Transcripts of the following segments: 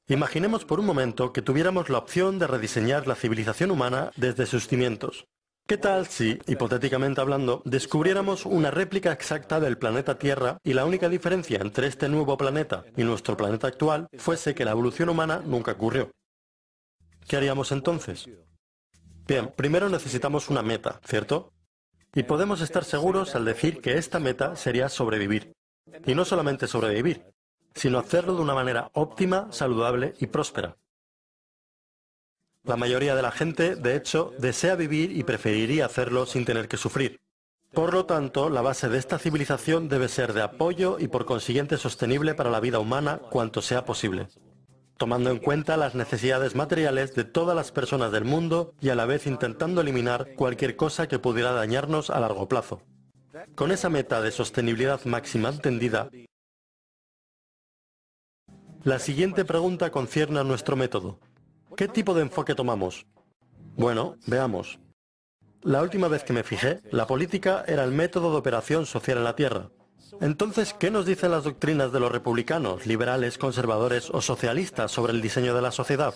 Imaginemos por un momento que tuviéramos la opción de rediseñar la civilización humana desde sus cimientos. ¿Qué tal si, hipotéticamente hablando, descubriéramos una réplica exacta del planeta Tierra y la única diferencia entre este nuevo planeta y nuestro planeta actual fuese que la evolución humana nunca ocurrió? ¿Qué haríamos entonces? Bien, primero necesitamos una meta, ¿cierto? Y podemos estar seguros al decir que esta meta sería sobrevivir. Y no solamente sobrevivir, sino hacerlo de una manera óptima, saludable y próspera. La mayoría de la gente, de hecho, desea vivir y preferiría hacerlo sin tener que sufrir. Por lo tanto, la base de esta civilización debe ser de apoyo y por consiguiente sostenible para la vida humana cuanto sea posible, tomando en cuenta las necesidades materiales de todas las personas del mundo y a la vez intentando eliminar cualquier cosa que pudiera dañarnos a largo plazo. Con esa meta de sostenibilidad máxima entendida, la siguiente pregunta concierne a nuestro método. ¿Qué tipo de enfoque tomamos? Bueno, veamos. La última vez que me fijé, la política era el método de operación social en la Tierra. Entonces, ¿qué nos dicen las doctrinas de los republicanos, liberales, conservadores o socialistas sobre el diseño de la sociedad?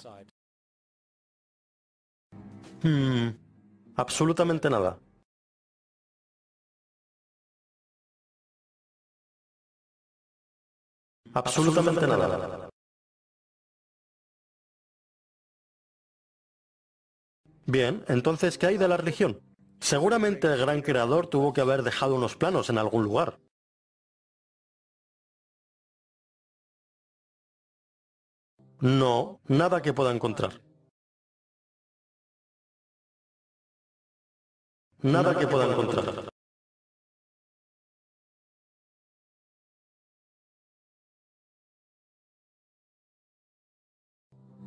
Absolutamente nada. Absolutamente nada. Bien, entonces, ¿qué hay de la religión? Seguramente el gran creador tuvo que haber dejado unos planos en algún lugar. No, nada que pueda encontrar. Nada que pueda encontrar.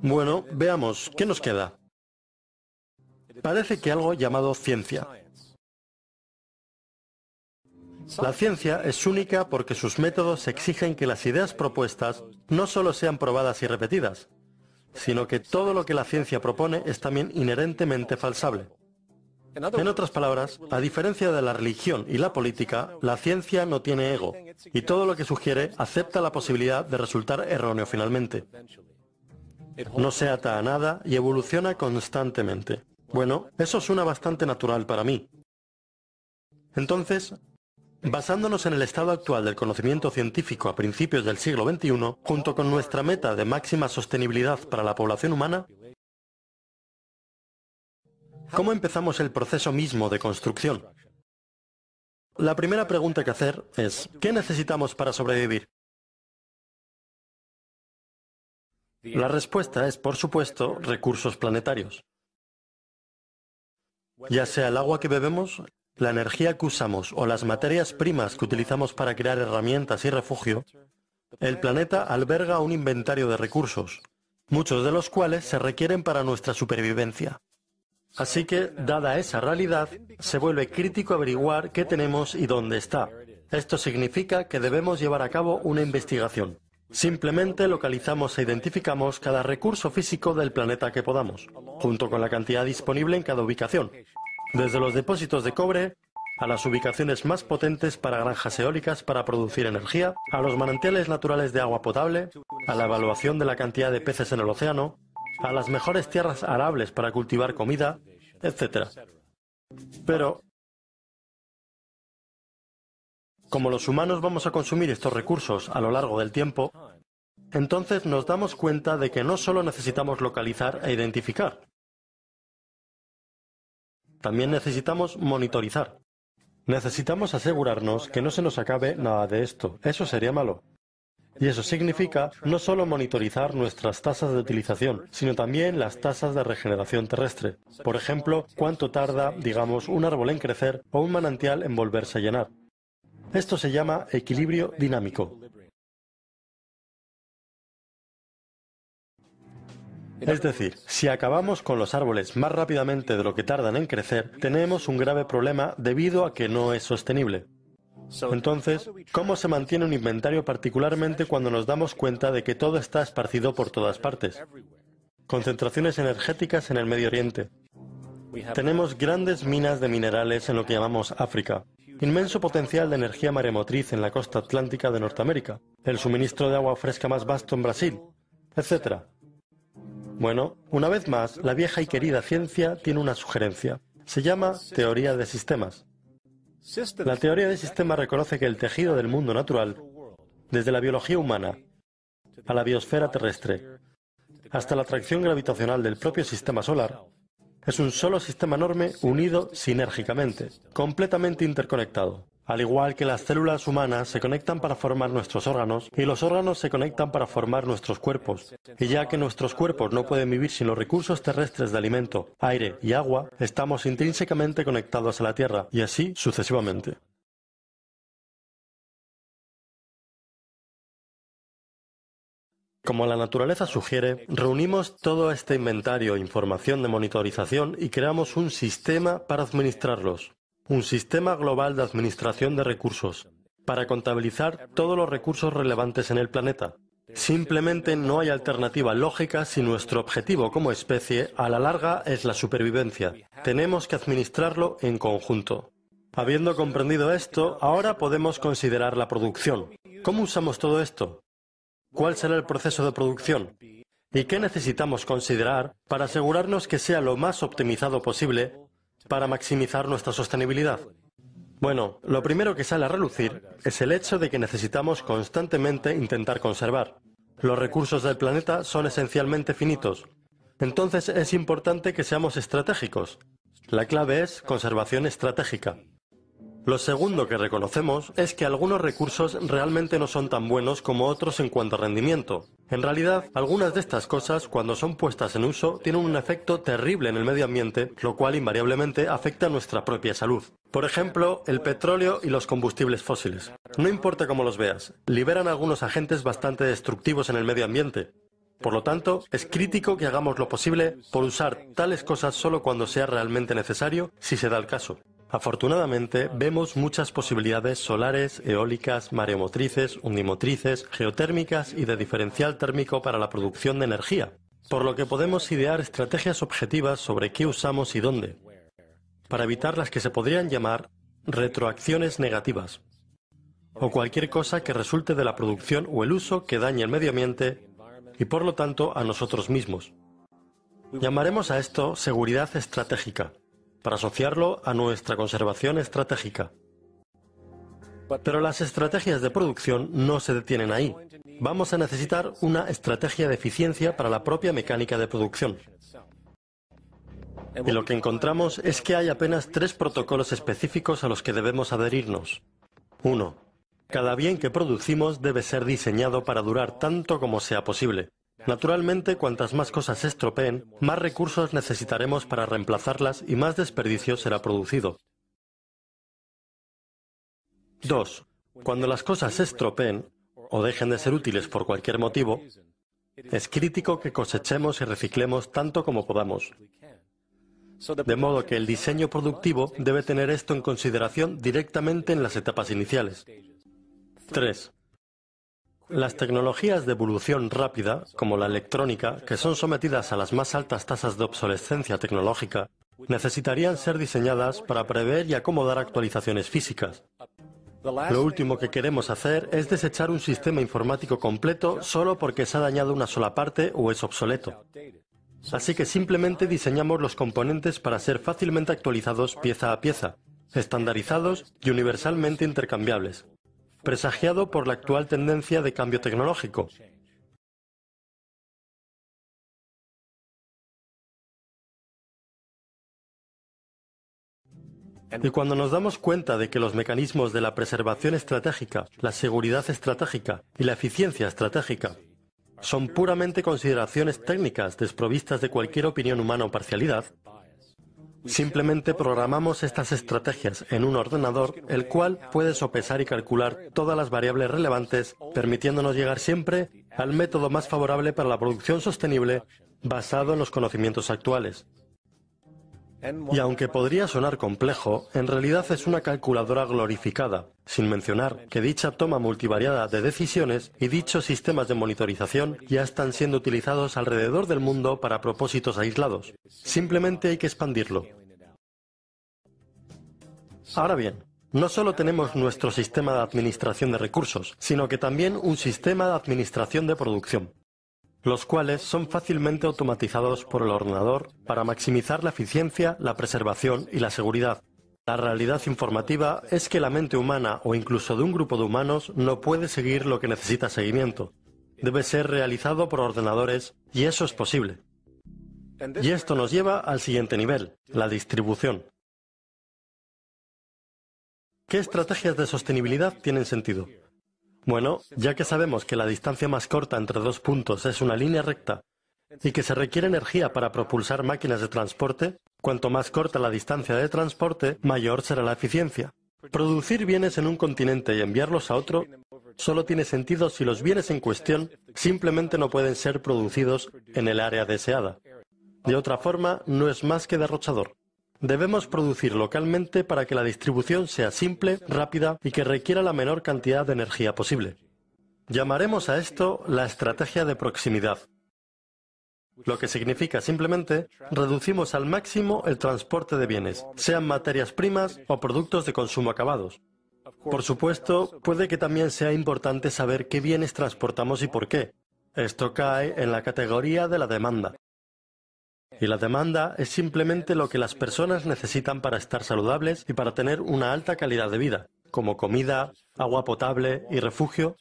Bueno, veamos, ¿qué nos queda? Parece que algo llamado ciencia. La ciencia es única porque sus métodos exigen que las ideas propuestas no solo sean probadas y repetidas, sino que todo lo que la ciencia propone es también inherentemente falsable. En otras palabras, a diferencia de la religión y la política, la ciencia no tiene ego, y todo lo que sugiere acepta la posibilidad de resultar erróneo finalmente. No se ata a nada y evoluciona constantemente. Bueno, eso suena bastante natural para mí. Entonces, basándonos en el estado actual del conocimiento científico a principios del siglo XXI, junto con nuestra meta de máxima sostenibilidad para la población humana, ¿cómo empezamos el proceso mismo de construcción? La primera pregunta que hacer es, ¿qué necesitamos para sobrevivir? La respuesta es, por supuesto, recursos planetarios. Ya sea el agua que bebemos, la energía que usamos o las materias primas que utilizamos para crear herramientas y refugio, el planeta alberga un inventario de recursos, muchos de los cuales se requieren para nuestra supervivencia. Así que, dada esa realidad, se vuelve crítico averiguar qué tenemos y dónde está. Esto significa que debemos llevar a cabo una investigación. Simplemente localizamos e identificamos cada recurso físico del planeta que podamos, junto con la cantidad disponible en cada ubicación, desde los depósitos de cobre a las ubicaciones más potentes para granjas eólicas para producir energía, a los manantiales naturales de agua potable, a la evaluación de la cantidad de peces en el océano, a las mejores tierras arables para cultivar comida, etc. Pero, como los humanos vamos a consumir estos recursos a lo largo del tiempo, entonces nos damos cuenta de que no solo necesitamos localizar e identificar, también necesitamos monitorizar. Necesitamos asegurarnos que no se nos acabe nada de esto. Eso sería malo. Y eso significa no solo monitorizar nuestras tasas de utilización, sino también las tasas de regeneración terrestre. Por ejemplo, cuánto tarda, digamos, un árbol en crecer o un manantial en volverse a llenar. Esto se llama equilibrio dinámico. Es decir, si acabamos con los árboles más rápidamente de lo que tardan en crecer, tenemos un grave problema debido a que no es sostenible. Entonces, ¿cómo se mantiene un inventario particularmente cuando nos damos cuenta de que todo está esparcido por todas partes? Concentraciones energéticas en el Medio Oriente. Tenemos grandes minas de minerales en lo que llamamos África. Inmenso potencial de energía maremotriz en la costa atlántica de Norteamérica. El suministro de agua fresca más vasto en Brasil, etc. Bueno, una vez más, la vieja y querida ciencia tiene una sugerencia. Se llama teoría de sistemas. La teoría de sistemas reconoce que el tejido del mundo natural, desde la biología humana a la biosfera terrestre, hasta la atracción gravitacional del propio sistema solar, es un solo sistema enorme unido sinérgicamente, completamente interconectado. Al igual que las células humanas se conectan para formar nuestros órganos y los órganos se conectan para formar nuestros cuerpos. Y ya que nuestros cuerpos no pueden vivir sin los recursos terrestres de alimento, aire y agua, estamos intrínsecamente conectados a la Tierra y así sucesivamente. Como la naturaleza sugiere, reunimos todo este inventario e información de monitorización y creamos un sistema para administrarlos. Un sistema global de administración de recursos, para contabilizar todos los recursos relevantes en el planeta. Simplemente no hay alternativa lógica si nuestro objetivo como especie a la larga es la supervivencia. Tenemos que administrarlo en conjunto. Habiendo comprendido esto, ahora podemos considerar la producción. ¿Cómo usamos todo esto? ¿Cuál será el proceso de producción? ¿Y qué necesitamos considerar para asegurarnos que sea lo más optimizado posible para maximizar nuestra sostenibilidad? Bueno, lo primero que sale a relucir es el hecho de que necesitamos constantemente intentar conservar. Los recursos del planeta son esencialmente finitos. Entonces es importante que seamos estratégicos. La clave es conservación estratégica. Lo segundo que reconocemos es que algunos recursos realmente no son tan buenos como otros en cuanto a rendimiento. En realidad, algunas de estas cosas, cuando son puestas en uso, tienen un efecto terrible en el medio ambiente, lo cual invariablemente afecta a nuestra propia salud. Por ejemplo, el petróleo y los combustibles fósiles. No importa cómo los veas, liberan algunos agentes bastante destructivos en el medio ambiente. Por lo tanto, es crítico que hagamos lo posible por usar tales cosas solo cuando sea realmente necesario, si se da el caso. Afortunadamente, vemos muchas posibilidades solares, eólicas, mareomotrices, undimotrices, geotérmicas y de diferencial térmico para la producción de energía, por lo que podemos idear estrategias objetivas sobre qué usamos y dónde, para evitar las que se podrían llamar retroacciones negativas, o cualquier cosa que resulte de la producción o el uso que dañe el medio ambiente y por lo tanto a nosotros mismos. Llamaremos a esto seguridad estratégica, para asociarlo a nuestra conservación estratégica. Pero las estrategias de producción no se detienen ahí. Vamos a necesitar una estrategia de eficiencia para la propia mecánica de producción. Y lo que encontramos es que hay apenas 3 protocolos específicos a los que debemos adherirnos. 1. Cada bien que producimos debe ser diseñado para durar tanto como sea posible. Naturalmente, cuantas más cosas se estropeen, más recursos necesitaremos para reemplazarlas y más desperdicio será producido. 2. Cuando las cosas se estropeen o dejen de ser útiles por cualquier motivo, es crítico que cosechemos y reciclemos tanto como podamos. De modo que el diseño productivo debe tener esto en consideración directamente en las etapas iniciales. 3. Las tecnologías de evolución rápida, como la electrónica, que son sometidas a las más altas tasas de obsolescencia tecnológica, necesitarían ser diseñadas para prever y acomodar actualizaciones físicas. Lo último que queremos hacer es desechar un sistema informático completo solo porque se ha dañado una sola parte o es obsoleto. Así que simplemente diseñamos los componentes para ser fácilmente actualizados pieza a pieza, estandarizados y universalmente intercambiables, presagiado por la actual tendencia de cambio tecnológico. Y cuando nos damos cuenta de que los mecanismos de la preservación estratégica, la seguridad estratégica y la eficiencia estratégica son puramente consideraciones técnicas desprovistas de cualquier opinión humana o parcialidad, simplemente programamos estas estrategias en un ordenador, el cual puede sopesar y calcular todas las variables relevantes, permitiéndonos llegar siempre al método más favorable para la producción sostenible basado en los conocimientos actuales. Y aunque podría sonar complejo, en realidad es una calculadora glorificada, sin mencionar que dicha toma multivariada de decisiones y dichos sistemas de monitorización ya están siendo utilizados alrededor del mundo para propósitos aislados. Simplemente hay que expandirlo. Ahora bien, no solo tenemos nuestro sistema de administración de recursos, sino que también un sistema de administración de producción. los cuales son fácilmente automatizados por el ordenador para maximizar la eficiencia, la preservación y la seguridad. La realidad informativa es que la mente humana o incluso de un grupo de humanos no puede seguir lo que necesita seguimiento. Debe ser realizado por ordenadores y eso es posible. Y esto nos lleva al siguiente nivel, la distribución. ¿Qué estrategias de sostenibilidad tienen sentido? Bueno, ya que sabemos que la distancia más corta entre dos puntos es una línea recta y que se requiere energía para propulsar máquinas de transporte, cuanto más corta la distancia de transporte, mayor será la eficiencia. Producir bienes en un continente y enviarlos a otro solo tiene sentido si los bienes en cuestión simplemente no pueden ser producidos en el área deseada. De otra forma, no es más que derrochador. Debemos producir localmente para que la distribución sea simple, rápida y que requiera la menor cantidad de energía posible. Llamaremos a esto la estrategia de proximidad, lo que significa simplemente reducimos al máximo el transporte de bienes, sean materias primas o productos de consumo acabados. Por supuesto, puede que también sea importante saber qué bienes transportamos y por qué. Esto cae en la categoría de la demanda. Y la demanda es simplemente lo que las personas necesitan para estar saludables y para tener una alta calidad de vida, como comida, agua potable y refugio,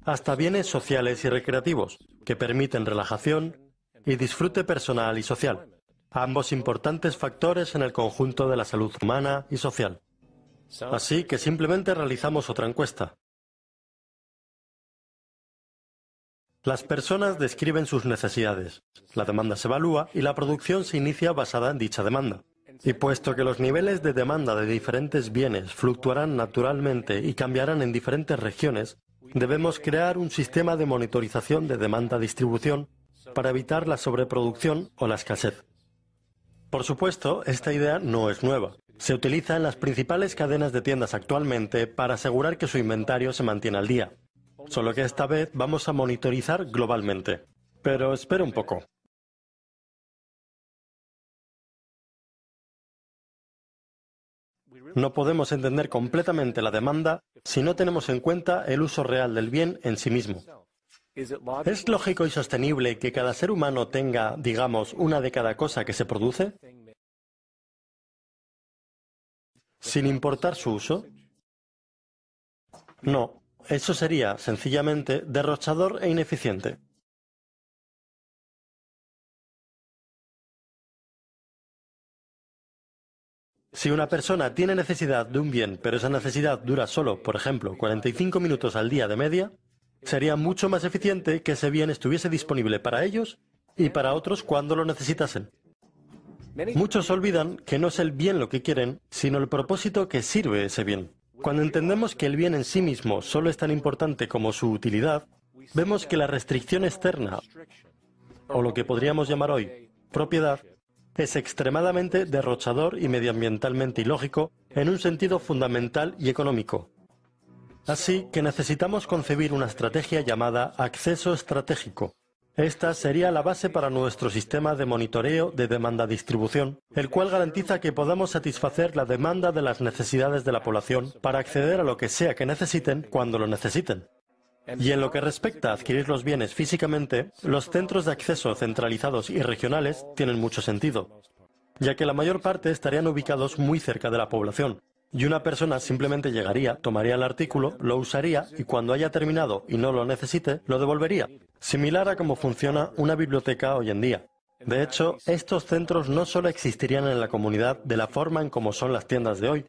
hasta bienes sociales y recreativos, que permiten relajación y disfrute personal y social, ambos importantes factores en el conjunto de la salud humana y social. Así que simplemente realizamos otra encuesta. Las personas describen sus necesidades, la demanda se evalúa y la producción se inicia basada en dicha demanda. Y puesto que los niveles de demanda de diferentes bienes fluctuarán naturalmente y cambiarán en diferentes regiones, debemos crear un sistema de monitorización de demanda-distribución para evitar la sobreproducción o la escasez. Por supuesto, esta idea no es nueva. Se utiliza en las principales cadenas de tiendas actualmente para asegurar que su inventario se mantiene al día. Solo que esta vez vamos a monitorizar globalmente. Pero espera un poco. No podemos entender completamente la demanda si no tenemos en cuenta el uso real del bien en sí mismo. ¿Es lógico y sostenible que cada ser humano tenga, digamos, una de cada cosa que se produce, sin importar su uso? No, eso sería, sencillamente, derrochador e ineficiente. Si una persona tiene necesidad de un bien, pero esa necesidad dura solo, por ejemplo, 45 minutos al día de media, sería mucho más eficiente que ese bien estuviese disponible para ellos y para otros cuando lo necesitasen. Muchos olvidan que no es el bien lo que quieren, sino el propósito que sirve ese bien. Cuando entendemos que el bien en sí mismo solo es tan importante como su utilidad, vemos que la restricción externa, o lo que podríamos llamar hoy propiedad, es extremadamente derrochador y medioambientalmente ilógico en un sentido fundamental y económico. Así que necesitamos concebir una estrategia llamada acceso estratégico. Esta sería la base para nuestro sistema de monitoreo de demanda-distribución, el cual garantiza que podamos satisfacer la demanda de las necesidades de la población para acceder a lo que sea que necesiten cuando lo necesiten. Y en lo que respecta a adquirir los bienes físicamente, los centros de acceso centralizados y regionales tienen mucho sentido, ya que la mayor parte estarían ubicados muy cerca de la población. Y una persona simplemente llegaría, tomaría el artículo, lo usaría y cuando haya terminado y no lo necesite, lo devolvería. Similar a cómo funciona una biblioteca hoy en día. De hecho, estos centros no solo existirían en la comunidad de la forma en como son las tiendas de hoy,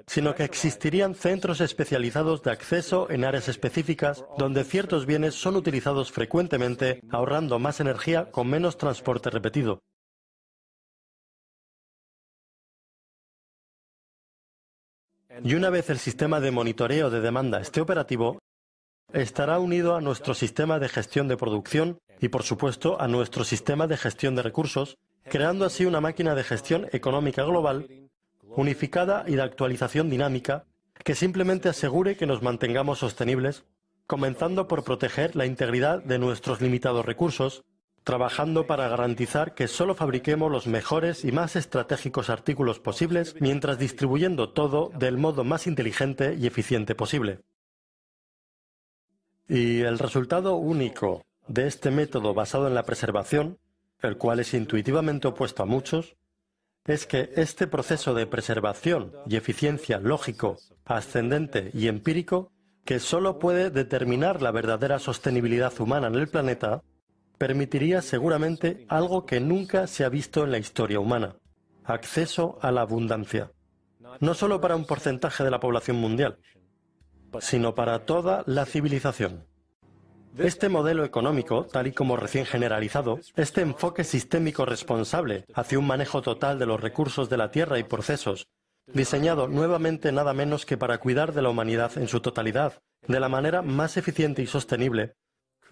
sino que existirían centros especializados de acceso en áreas específicas donde ciertos bienes son utilizados frecuentemente, ahorrando más energía con menos transporte repetido. Y una vez el sistema de monitoreo de demanda esté operativo, estará unido a nuestro sistema de gestión de producción y, por supuesto, a nuestro sistema de gestión de recursos, creando así una máquina de gestión económica global, unificada y de actualización dinámica, que simplemente asegure que nos mantengamos sostenibles, comenzando por proteger la integridad de nuestros limitados recursos, trabajando para garantizar que solo fabriquemos los mejores y más estratégicos artículos posibles, mientras distribuyendo todo del modo más inteligente y eficiente posible. Y el resultado único, de este método basado en la preservación, el cual es intuitivamente opuesto a muchos, es que este proceso de preservación y eficiencia lógico, ascendente y empírico, que solo puede determinar la verdadera sostenibilidad humana en el planeta, permitiría seguramente algo que nunca se ha visto en la historia humana: acceso a la abundancia. No solo para un porcentaje de la población mundial, sino para toda la civilización. Este modelo económico, tal y como recién generalizado, este enfoque sistémico responsable hacia un manejo total de los recursos de la Tierra y procesos, diseñado nuevamente nada menos que para cuidar de la humanidad en su totalidad, de la manera más eficiente y sostenible,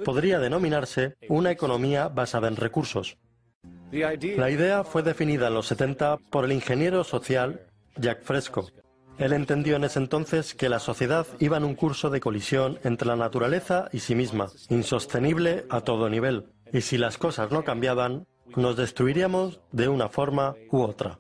podría denominarse una economía basada en recursos. La idea fue definida en los 70 por el ingeniero social Jacques Fresco. Él entendió en ese entonces que la sociedad iba en un curso de colisión entre la naturaleza y sí misma, insostenible a todo nivel, y si las cosas no cambiaban, nos destruiríamos de una forma u otra.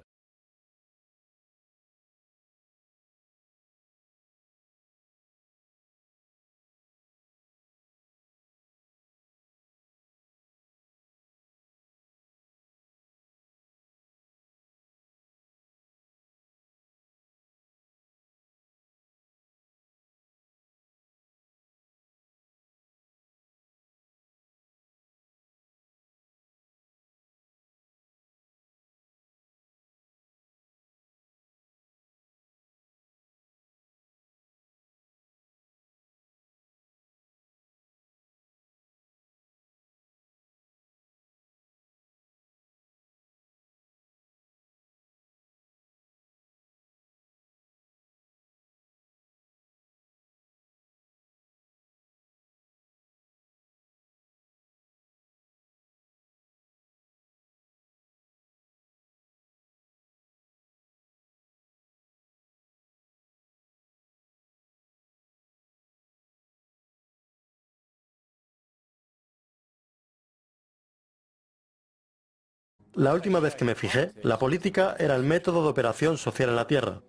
La última vez que me fijé, la política era el método de operación social en la Tierra.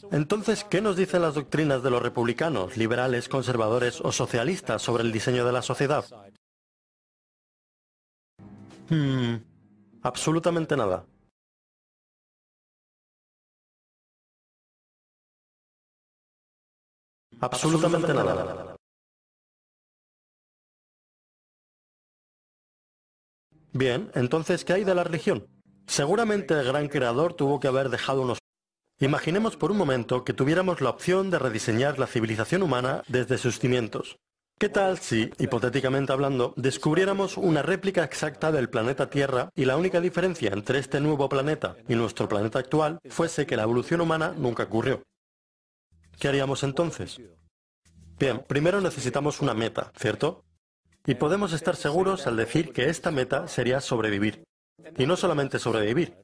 Entonces, ¿qué nos dicen las doctrinas de los republicanos, liberales, conservadores o socialistas sobre el diseño de la sociedad? Absolutamente nada. Absolutamente nada. Bien, entonces, ¿qué hay de la religión? Seguramente el gran creador tuvo que haber dejado unos... Imaginemos por un momento que tuviéramos la opción de rediseñar la civilización humana desde sus cimientos. ¿Qué tal si, hipotéticamente hablando, descubriéramos una réplica exacta del planeta Tierra y la única diferencia entre este nuevo planeta y nuestro planeta actual fuese que la evolución humana nunca ocurrió? ¿Qué haríamos entonces? Bien, primero necesitamos una meta, ¿cierto? Y podemos estar seguros al decir que esta meta sería sobrevivir. Y no solamente sobrevivir,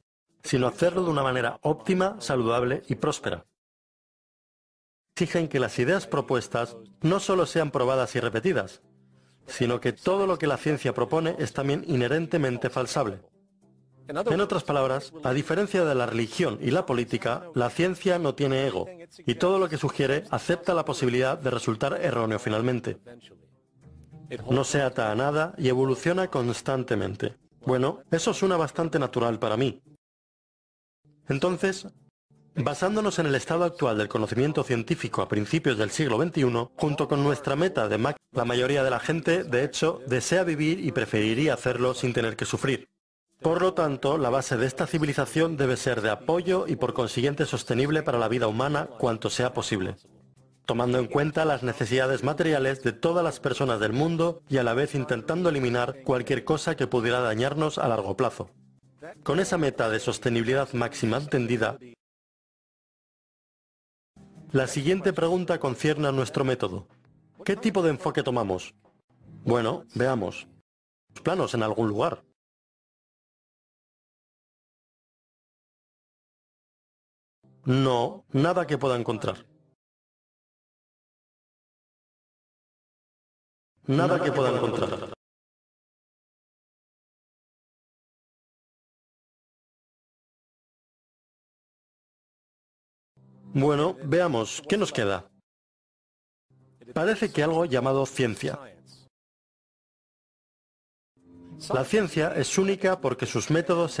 sino hacerlo de una manera óptima, saludable y próspera. Exigen que las ideas propuestas no solo sean probadas y repetidas, sino que todo lo que la ciencia propone es también inherentemente falsable. En otras palabras, a diferencia de la religión y la política, la ciencia no tiene ego, y todo lo que sugiere acepta la posibilidad de resultar erróneo finalmente. No se ata a nada y evoluciona constantemente. Bueno, eso suena bastante natural para mí. Entonces, basándonos en el estado actual del conocimiento científico a principios del siglo XXI, junto con nuestra meta de la mayoría de la gente, de hecho, desea vivir y preferiría hacerlo sin tener que sufrir. Por lo tanto, la base de esta civilización debe ser de apoyo y por consiguiente sostenible para la vida humana cuanto sea posible, tomando en cuenta las necesidades materiales de todas las personas del mundo y a la vez intentando eliminar cualquier cosa que pudiera dañarnos a largo plazo. Con esa meta de sostenibilidad máxima entendida, la siguiente pregunta concierne a nuestro método. ¿Qué tipo de enfoque tomamos? Bueno, veamos. Planos en algún lugar. No, nada que pueda encontrar. Nada que pueda encontrar. Bueno, veamos, ¿qué nos queda? Parece que algo llamado ciencia. La ciencia es única porque sus métodos